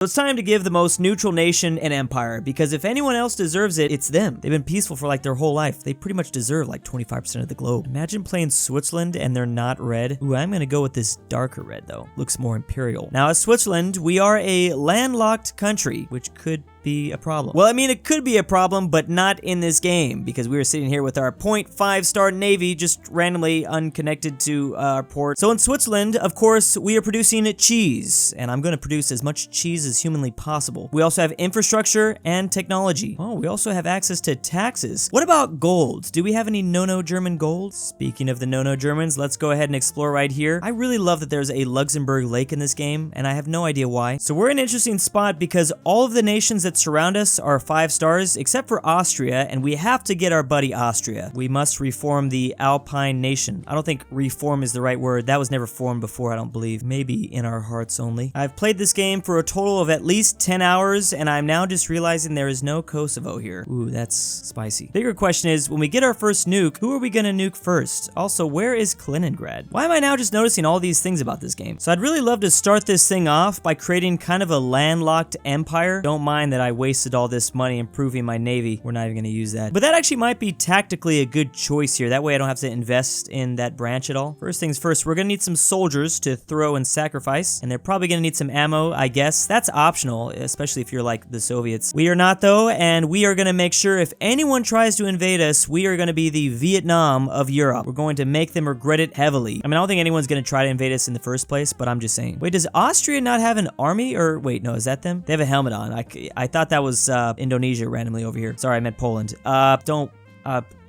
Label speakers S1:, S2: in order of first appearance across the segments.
S1: So it's time to give the most neutral nation an empire, because if anyone else deserves it, it's them. They've been peaceful for like their whole life. They pretty much deserve like 25% of the globe. Imagine playing Switzerland and they're not red. Ooh, I'm gonna go with this darker red though. Looks more imperial. Now as Switzerland, we are a landlocked country, which could be a problem. Well, I mean, it could be a problem, but not in this game, because we were sitting here with our 0.5-star navy just randomly unconnected to our port. So in Switzerland, of course, we are producing cheese, and I'm going to produce as much cheese as humanly possible. We also have infrastructure and technology. Oh, we also have access to taxes. What about gold? Do we have any no-German gold? Speaking of the no-Germans, let's go ahead and explore right here. I really love that there's a Luxembourg lake in this game, and I have no idea why. So we're in an interesting spot because all of the nations that surround us are 5 stars, except for Austria, and we have to get our buddy Austria. We must reform the Alpine nation. I don't think reform is the right word. That was never formed before, I don't believe. Maybe in our hearts only. I've played this game for a total of at least 10 hours, and I'm now just realizing there is no Kosovo here. Ooh, that's spicy. Bigger question is, when we get our first nuke, who are we gonna nuke first? Also, where is Kaliningrad? Why am I now just noticing all these things about this game? So I'd really love to start this thing off by creating kind of a landlocked empire. Don't mind that I wasted all this money improving my navy. We're not even going to use that. But that actually might be tactically a good choice here. That way I don't have to invest in that branch at all. First things first, we're going to need some soldiers to throw and sacrifice. And they're probably going to need some ammo, I guess. That's optional, especially if you're like the Soviets. We are not though, and we are going to make sure if anyone tries to invade us, we are going to be the Vietnam of Europe. We're going to make them regret it heavily. I mean, I don't think anyone's going to try to invade us in the first place, but I'm just saying. Wait, does Austria not have an army? Or wait, no, is that them? They have a helmet on. I thought that was Indonesia randomly over here. Sorry, I meant Poland. I don't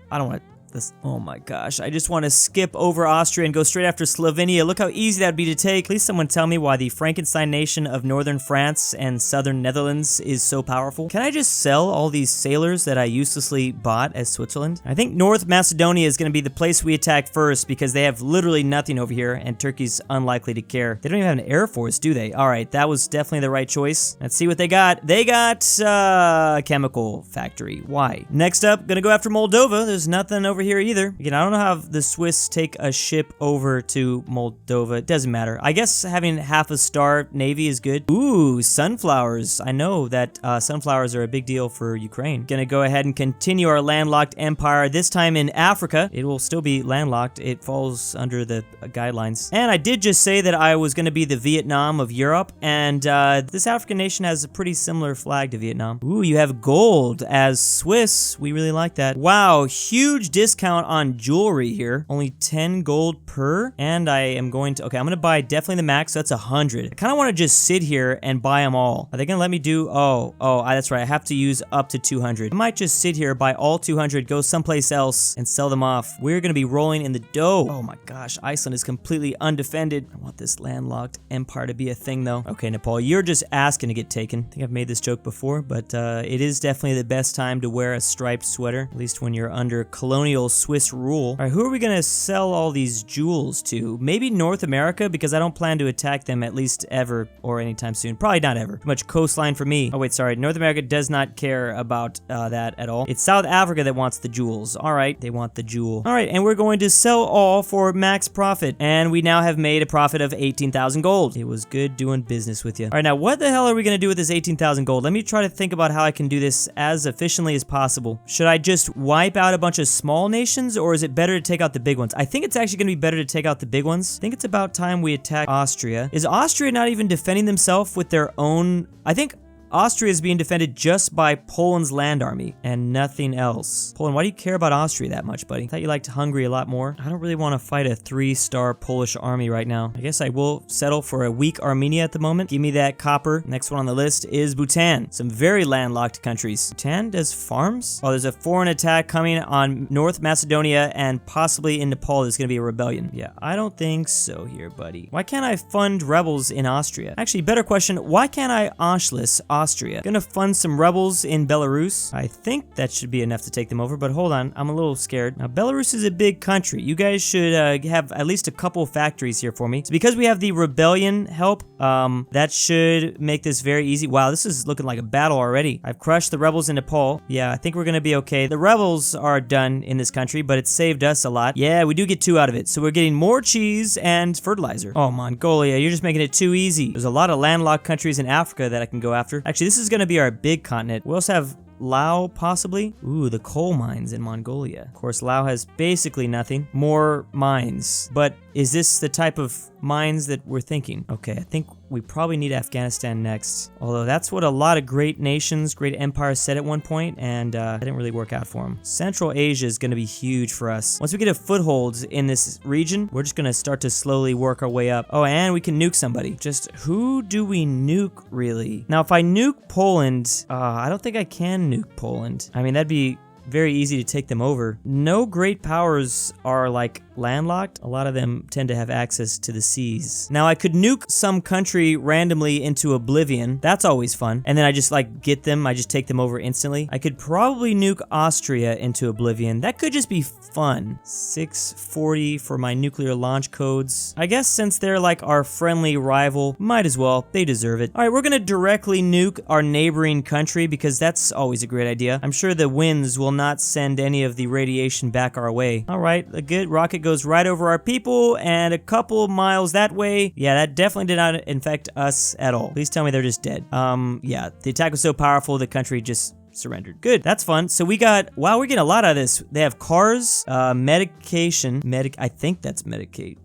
S1: want this. Oh my gosh, I just want to skip over Austria and go straight after Slovenia. Look how easy that'd be to take. Please someone tell me why the Frankenstein nation of northern France and southern Netherlands is so powerful. Can I just sell all these sailors that I uselessly bought as Switzerland? I think North Macedonia is going to be the place we attack first because they have literally nothing over here and Turkey's unlikely to care. They don't even have an air force, do they? All right, that was definitely the right choice. Let's see what they got. They got a chemical factory. Why? Next up, gonna go after Moldova. There's nothing over here either. Again, I don't know how the Swiss take a ship over to Moldova. It doesn't matter. I guess having half a star navy is good. Ooh, sunflowers. I know that sunflowers are a big deal for Ukraine. Gonna go ahead and continue our landlocked empire, this time in Africa. It will still be landlocked. It falls under the guidelines. And I did just say that I was gonna be the Vietnam of Europe, and this African nation has a pretty similar flag to Vietnam. Ooh, you have gold as Swiss. We really like that. Wow, huge discount on jewelry here. Only 10 gold per. And I am going to, okay, I'm going to buy definitely the max. So that's 100. I kind of want to just sit here and buy them all. Are they going to let me do, that's right. I have to use up to 200. I might just sit here, buy all 200, go someplace else and sell them off. We're going to be rolling in the dough. Oh my gosh, Iceland is completely undefended. I want this landlocked empire to be a thing though. Okay, Nepal, you're just asking to get taken. I think I've made this joke before, but it is definitely the best time to wear a striped sweater, at least when you're under colonial Swiss rule. All right, who are we gonna sell all these jewels to? Maybe North America, because I don't plan to attack them at least ever or anytime soon. Probably not ever. Too much coastline for me. Oh wait, sorry. North America does not care about that at all. It's South Africa that wants the jewels. All right, they want the jewel. All right, and we're going to sell all for max profit. And we now have made a profit of 18,000 gold. It was good doing business with you. All right, now what the hell are we gonna do with this 18,000 gold? Let me try to think about how I can do this as efficiently as possible. Should I just wipe out a bunch of small nations, or is it better to take out the big ones? I think it's actually going to be better to take out the big ones. I think it's about time we attack Austria. Is Austria not even defending themselves with their own? I think Austria is being defended just by Poland's land army and nothing else. Poland, why do you care about Austria that much, buddy? I thought you liked Hungary a lot more. I don't really want to fight a 3-star Polish army right now. I guess I will settle for a weak Armenia at the moment. Give me that copper. Next one on the list is Bhutan. Some very landlocked countries. Bhutan does farms? Oh, there's a foreign attack coming on North Macedonia and possibly in Nepal. There's going to be a rebellion. Yeah, I don't think so here, buddy. Why can't I fund rebels in Austria? Actually, better question, why can't I Anschluss Austria. Gonna fund some rebels in Belarus. I think that should be enough to take them over, but hold on, I'm a little scared. Now, Belarus is a big country. You guys should have at least a couple factories here for me. So because we have the rebellion help, that should make this very easy. Wow, this is looking like a battle already. I've crushed the rebels in Nepal. Yeah, I think we're gonna be okay. The rebels are done in this country, but it saved us a lot. Yeah, we do get 2 out of it. So we're getting more cheese and fertilizer. Oh, Mongolia, you're just making it too easy. There's a lot of landlocked countries in Africa that I can go after. Actually, this is gonna be our big continent. We also have Lao, possibly? Ooh, the coal mines in Mongolia. Of course, Lao has basically nothing. More mines. But is this the type of mines that we're thinking? Okay, I think we probably need Afghanistan next. Although that's what a lot of great nations, great empires said at one point, and that didn't really work out for them. Central Asia is going to be huge for us. Once we get a foothold in this region, we're just going to start to slowly work our way up. Oh, and we can nuke somebody. Just who do we nuke, really? Now, if I nuke Poland, I don't think I can nuke Poland. I mean, that'd be very easy to take them over. No great powers are like landlocked. A lot of them tend to have access to the seas. Now I could nuke some country randomly into oblivion. That's always fun. And then I just like get them. I just take them over instantly. I could probably nuke Austria into oblivion. That could just be fun. 640 for my nuclear launch codes. I guess since they're like our friendly rival, might as well. They deserve it. All right, we're gonna directly nuke our neighboring country because that's always a great idea. I'm sure the winds will not send any of the radiation back our way. All right, a good rocket goes right over our people and a couple miles that way. Yeah, that definitely did not infect us at all. Please tell me they're just dead. Yeah, the attack was so powerful the country just surrendered. Good, that's fun. So we got, wow, we're getting a lot out of this. They have cars, medication, I think that's Medicaid.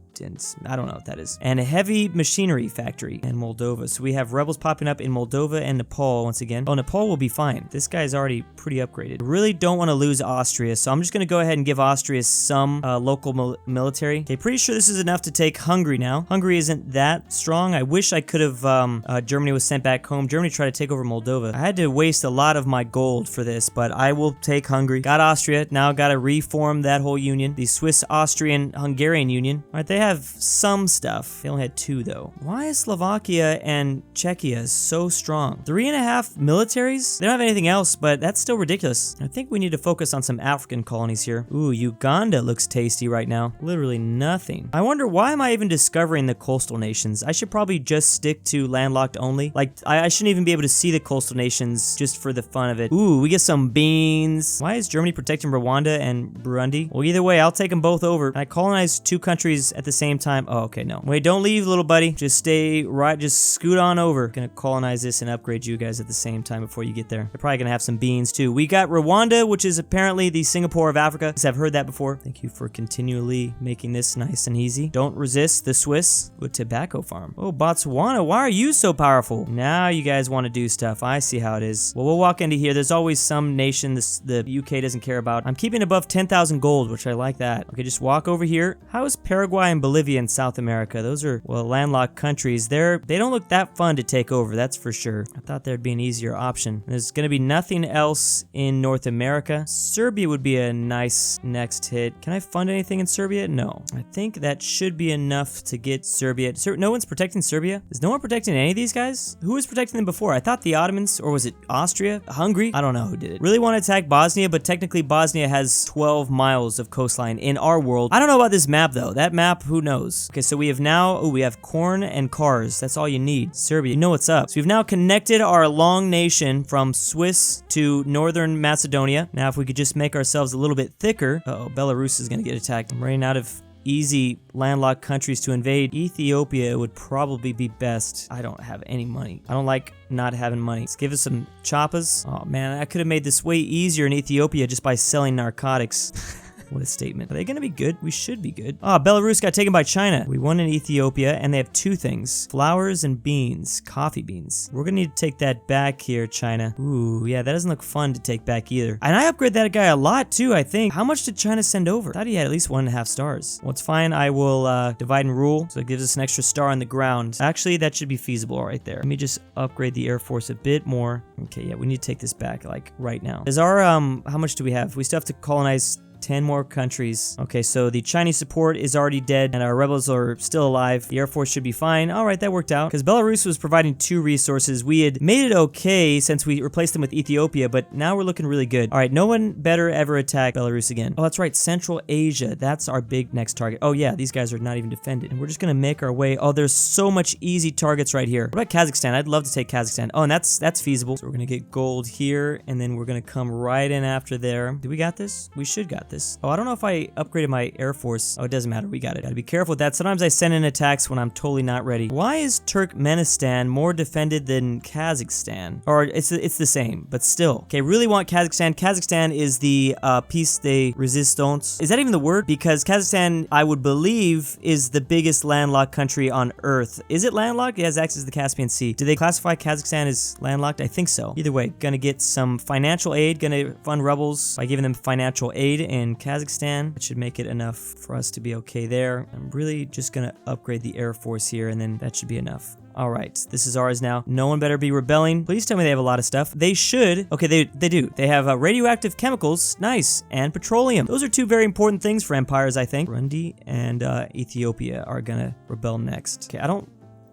S1: I don't know what that is. And a heavy machinery factory in Moldova. So we have rebels popping up in Moldova and Nepal once again. Oh, Nepal will be fine. This guy's already pretty upgraded. Really don't want to lose Austria, so I'm just going to go ahead and give Austria some local military. Okay, pretty sure this is enough to take Hungary now. Hungary isn't that strong. I wish I could have, Germany was sent back home. Germany tried to take over Moldova. I had to waste a lot of my gold for this, but I will take Hungary. Got Austria. Now got to reform that whole union. The Swiss-Austrian-Hungarian Union. All right, they have some stuff. They only had 2 though. Why is Slovakia and Czechia so strong? 3.5 militaries? They don't have anything else, but that's still ridiculous. I think we need to focus on some African colonies here. Ooh, Uganda looks tasty right now. Literally nothing. I wonder why am I even discovering the coastal nations? I should probably just stick to landlocked only. Like, I shouldn't even be able to see the coastal nations just for the fun of it. Ooh, we get some beans. Why is Germany protecting Rwanda and Burundi? Well, either way, I'll take them both over. I colonize 2 countries at the same time. Oh, okay, no. Wait, don't leave, little buddy. Just stay right, just scoot on over. Gonna colonize this and upgrade you guys at the same time before you get there. They're probably gonna have some beans too. We got Rwanda, which is apparently the Singapore of Africa. I've heard that before. Thank you for continually making this nice and easy. Don't resist the Swiss with tobacco farm. Oh, Botswana, why are you so powerful? Now you guys want to do stuff. I see how it is. Well, we'll walk into here. There's always some nation the UK doesn't care about. I'm keeping above 10,000 gold, which I like that. Okay, just walk over here. How is Paraguay and Bolivia in South America? Those are, well, landlocked countries. They don't look that fun to take over, that's for sure. I thought there'd be an easier option. There's gonna be nothing else in North America. Serbia would be a nice next hit. Can I fund anything in Serbia? No. I think that should be enough to get Serbia. No one's protecting Serbia? Is no one protecting any of these guys? Who was protecting them before? I thought the Ottomans, or was it Austria? Hungary? I don't know who did it. Really want to attack Bosnia, but technically Bosnia has 12 miles of coastline in our world. I don't know about this map though. That map, who knows? Okay, so we have now, we have corn and cars. That's all you need. Serbia, you know what's up. So we've now connected our long nation from Swiss to northern Macedonia. Now if we could just make ourselves a little bit thicker. Uh-oh, Belarus is gonna get attacked. I'm running out of easy landlocked countries to invade. Ethiopia would probably be best. I don't have any money. I don't like not having money. Let's give us some choppas. Oh man, I could have made this way easier in Ethiopia just by selling narcotics. What a statement. Are they gonna be good? We should be good. Ah, Belarus got taken by China. We won in Ethiopia, and they have 2 things. Flowers and beans. Coffee beans. We're gonna need to take that back here, China. Ooh, yeah, that doesn't look fun to take back either. And I upgrade that guy a lot, too, I think. How much did China send over? I thought he had at least 1.5 stars. Well, it's fine. I will divide and rule, so it gives us an extra star on the ground. Actually, that should be feasible right there. Let me just upgrade the Air Force a bit more. Okay, yeah, we need to take this back, like, right now. Is our, how much do we have? We still have to colonize 10 more countries. Okay, so the Chinese support is already dead and our rebels are still alive. The Air Force should be fine. All right, that worked out because Belarus was providing 2 resources. We had made it okay since we replaced them with Ethiopia, but now we're looking really good. All right, no one better ever attack Belarus again. Oh, that's right, Central Asia. That's our big next target. Oh yeah, these guys are not even defended. And we're just gonna make our way. Oh, there's so much easy targets right here. What about Kazakhstan? I'd love to take Kazakhstan. Oh, and that's feasible. So we're gonna get gold here, and then we're gonna come right in after there. Do we got this? We should got this. Oh, I don't know if I upgraded my Air Force. Oh, it doesn't matter. We got it. Gotta be careful with that. Sometimes I send in attacks when I'm totally not ready. Why is Turkmenistan more defended than Kazakhstan? Or it's the same, but still. Okay, really want Kazakhstan. Kazakhstan is the piece de resistance. Is that even the word? Because Kazakhstan, I would believe, is the biggest landlocked country on Earth. Is it landlocked? It has access to the Caspian Sea. Do they classify Kazakhstan as landlocked? I think so. Either way, gonna get some financial aid, gonna fund rebels by giving them financial aid in Kazakhstan. That should make it enough for us to be okay there. I'm really just gonna upgrade the Air Force here, and then that should be enough. All right, this is ours now. No one better be rebelling. Please tell me they have a lot of stuff. They should. Okay, they do. They have radioactive chemicals, nice, and petroleum. Those are 2 very important things for empires, I think. Burundi and Ethiopia are gonna rebel next. Okay, I don't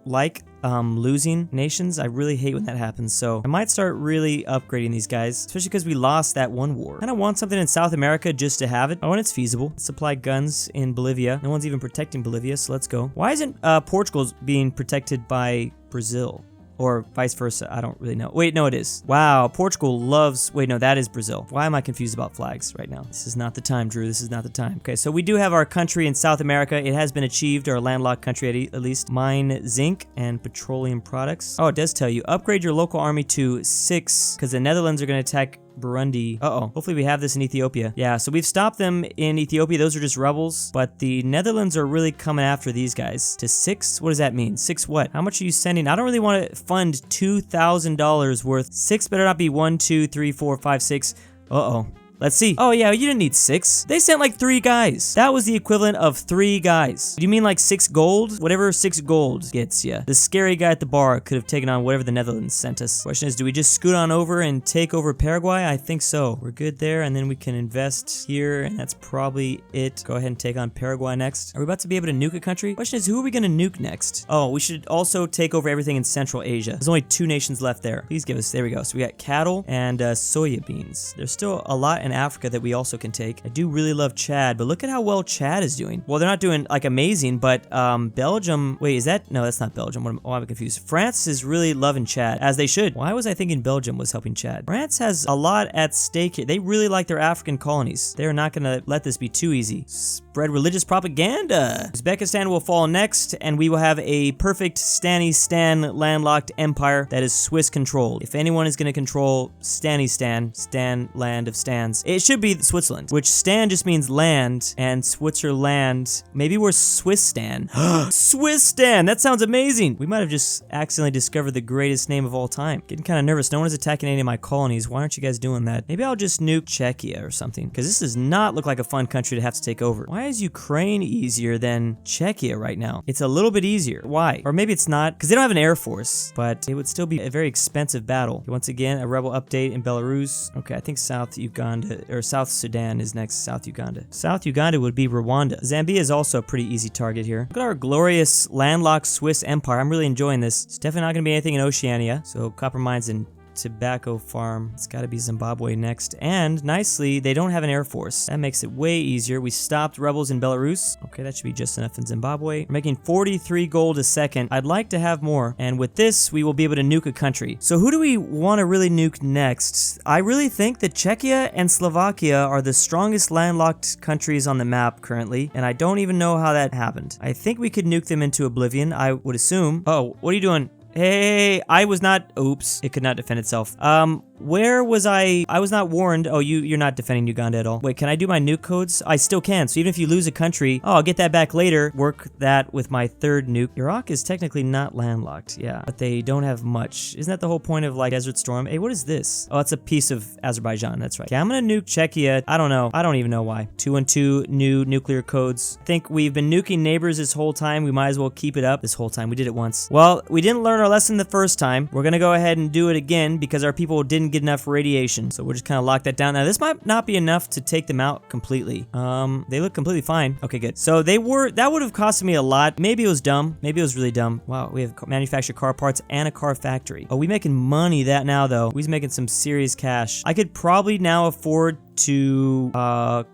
S1: like losing nations. I really hate when that happens, so I might start really upgrading these guys, especially because we lost that one war. Kind of want something in South America just to have it. Oh, and it's feasible. Supply guns in Bolivia. No one's even protecting Bolivia, so let's go. Why isn't Portugal being protected by Brazil? Or vice versa, I don't really know. Wait, no, it is. Wow, Portugal loves... Wait, no, that is Brazil. Why am I confused about flags right now? This is not the time, Drew. This is not the time. Okay, so we do have our country in South America. It has been achieved, our landlocked country at least. Mine zinc and petroleum products. Oh, it does tell you. Upgrade your local army to 6, because the Netherlands are going to attack Burundi. Uh-oh. Hopefully we have this in Ethiopia. Yeah, so we've stopped them in Ethiopia. Those are just rebels. But the Netherlands are really coming after these guys. To 6? What does that mean? 6 what? How much are you sending? I don't really want to fund $2,000 worth. 6 better not be 1, 2, 3, 4, 5, 6. Uh-oh. Let's see. Oh, yeah, you didn't need 6. They sent like 3 guys. That was the equivalent of 3 guys. Do you mean like 6 gold? Whatever 6 gold gets you. The scary guy at the bar could have taken on whatever the Netherlands sent us. Question is, do we just scoot on over and take over Paraguay? I think so. We're good there, and then we can invest here, and that's probably it. Go ahead and take on Paraguay next. Are we about to be able to nuke a country? Question is, who are we going to nuke next? Oh, we should also take over everything in Central Asia. There's only 2 nations left there. Please give us, there we go. So we got cattle and soya beans. There's still a lot in Africa that we also can take. I do really love Chad, but look at how well Chad is doing. Well, they're not doing like amazing, but Belgium, wait, is that? No, that's not Belgium. I'm confused. France is really loving Chad, as they should. Why was I thinking Belgium was helping Chad? France has a lot at stake here. They really like their African colonies. They're not gonna let this be too easy. Spread religious propaganda. Uzbekistan will fall next, and we will have a perfect Stanistan landlocked empire that is Swiss controlled. If anyone is gonna control Stanistan, Stan land of stands, it should be Switzerland, which Stan just means land, and Switzerland, maybe we're Swisstan. Swisstan, that sounds amazing. We might have just accidentally discovered the greatest name of all time. Getting kind of nervous. No one is attacking any of my colonies. Why aren't you guys doing that? Maybe I'll just nuke Czechia or something, because this does not look like a fun country to have to take over. Why is Ukraine easier than Czechia right now? It's a little bit easier. Why? Or maybe it's not, because they don't have an air force, but it would still be a very expensive battle. Once again, a rebel update in Belarus. Okay, I think South Uganda, or South Sudan is next. South Uganda. South Uganda would be Rwanda. Zambia is also a pretty easy target here. Look at our glorious landlocked Swiss empire. I'm really enjoying this. It's definitely not going to be anything in Oceania. So copper mines and tobacco farm. It's got to be Zimbabwe next. And nicely, they don't have an air force. That makes it way easier. We stopped rebels in Belarus. Okay, that should be just enough in Zimbabwe. We're making 43 gold a second. I'd like to have more. And with this, we will be able to nuke a country. So who do we want to really nuke next? I really think that Czechia and Slovakia are the strongest landlocked countries on the map currently. And I don't even know how that happened. I think we could nuke them into oblivion, I would assume. Oh, what are you doing? Hey, I was not... Oops. It could not defend itself. Where was I? I was not warned. Oh, you're not defending Uganda at all. Wait, can I do my nuke codes? I still can. So even if you lose a country, oh, I'll get that back later. Work that with my 3rd nuke. Iraq is technically not landlocked. Yeah, but they don't have much. Isn't that the whole point of like Desert Storm? Hey, what is this? Oh, it's a piece of Azerbaijan. That's right. Okay, I'm gonna nuke Czechia. I don't know. I don't even know why. 2 and 2 new nuclear codes. I think we've been nuking neighbors this whole time. We might as well keep it up this whole time. We did it once. Well, we didn't learn our lesson the first time. We're gonna go ahead and do it again because our people didn't get enough radiation. So we'll just kind of lock that down. Now, this might not be enough to take them out completely. They look completely fine. Okay, good. So that would have costed me a lot. Maybe it was dumb. Maybe it was really dumb. Wow, we have manufactured car parts and a car factory. Oh, we making money that now, though. We's making some serious cash. I could probably now afford to,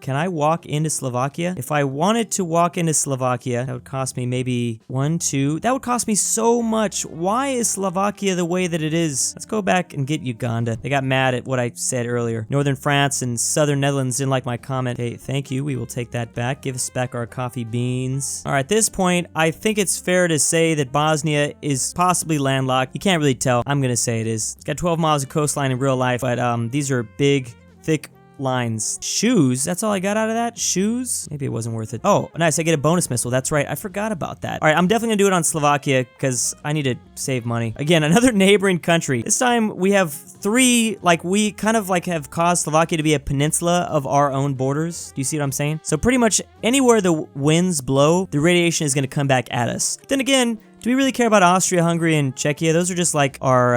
S1: can I walk into Slovakia? If I wanted to walk into Slovakia, that would cost me maybe 1, 2. That would cost me so much. Why is Slovakia the way that it is? Let's go back and get Uganda. They got mad at what I said earlier. Northern France and Southern Netherlands didn't like my comment. Hey, thank you. We will take that back. Give us back our coffee beans. All right, at this point, I think it's fair to say that Bosnia is possibly landlocked. You can't really tell. I'm gonna say it is. It's got 12 miles of coastline in real life, but these are big, thick lines. Shoes? That's all I got out of that? Shoes? Maybe it wasn't worth it. Oh, nice. I get a bonus missile. That's right. I forgot about that. All right, I'm definitely gonna do it on Slovakia because I need to save money. Again, another neighboring country. This time we have 3, like we kind of like have caused Slovakia to be a peninsula of our own borders. Do you see what I'm saying? So pretty much anywhere the winds blow, the radiation is gonna come back at us. Then again, do we really care about Austria, Hungary, and Czechia? Those are just like our,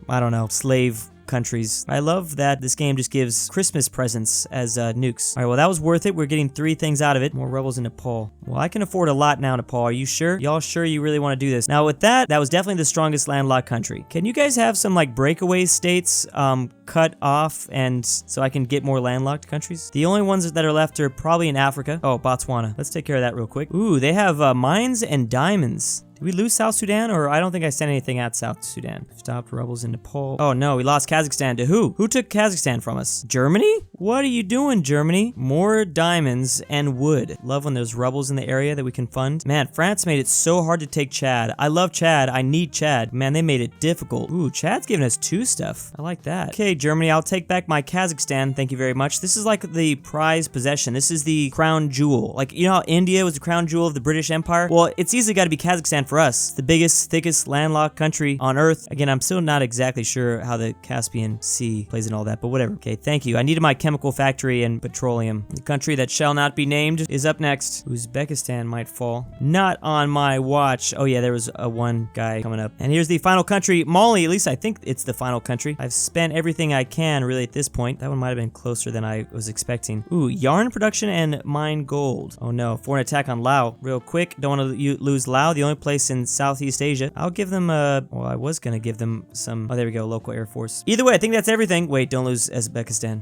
S1: I don't know, slave countries. I love that this game just gives Christmas presents as nukes. All right, well, that was worth it. We're getting 3 things out of it. More rebels in Nepal. Well, I can afford a lot now, Nepal. Are you sure? Y'all sure you really want to do this? Now, with that was definitely the strongest landlocked country. Can you guys have some, like, breakaway states cut off and so I can get more landlocked countries? The only ones that are left are probably in Africa. Oh, Botswana. Let's take care of that real quick. Ooh, they have mines and diamonds. Did we lose South Sudan, or I don't think I sent anything at South Sudan. Stopped rebels in Nepal. Oh no, we lost Kazakhstan to who? Who took Kazakhstan from us? Germany? What are you doing, Germany? More diamonds and wood. Love when there's rebels in the area that we can fund. Man, France made it so hard to take Chad. I love Chad. I need Chad. Man, they made it difficult. Ooh, Chad's giving us 2 stuff. I like that. Okay, Germany, I'll take back my Kazakhstan. Thank you very much. This is like the prized possession. This is the crown jewel. Like, you know how India was the crown jewel of the British Empire? Well, it's easily got to be Kazakhstan for us. The biggest, thickest landlocked country on Earth. Again, I'm still not exactly sure how the Caspian Sea plays in all that, but whatever. Okay, thank you. I needed my chemical factory and petroleum. The country that shall not be named is up next. Uzbekistan might fall. Not on my watch. Oh yeah, there was one guy coming up. And here's the final country, Mali. At least I think it's the final country. I've spent everything I can really at this point. That one might have been closer than I was expecting. Ooh, yarn production and mine gold. Oh no, foreign attack on Laos. Real quick, don't want to lose Laos, the only place in Southeast Asia. I'll give them well, I was gonna give them some, oh there we go, local air force. Either way, I think that's everything. Wait, don't lose Uzbekistan.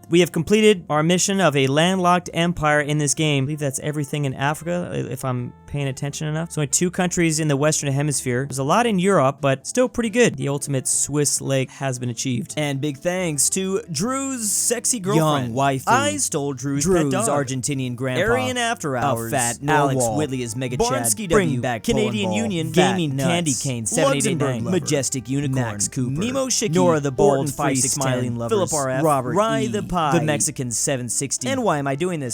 S1: We have completed our mission of a landlocked empire in this game. I believe that's everything in Africa, if I'm paying attention enough. So only 2 countries in the Western Hemisphere. There's a lot in Europe, but still pretty good. The ultimate Swiss lake has been achieved. And big thanks to Drew's sexy girlfriend. Young waifu. I stole Drew's pet dog. Argentinian grandpa. Aryan After Hours. Fat Alex Norwalk. Whitley is Mega Chad. Bring back Canadian Union. Gaming Candy Cane 789. Majestic Unicorn. Max Cooper. Nemo Shiki. Nora the Bold Free Smiling Lovers. Philip RF. Robert Rye the Pie. The Mexican 760. And why am I doing this?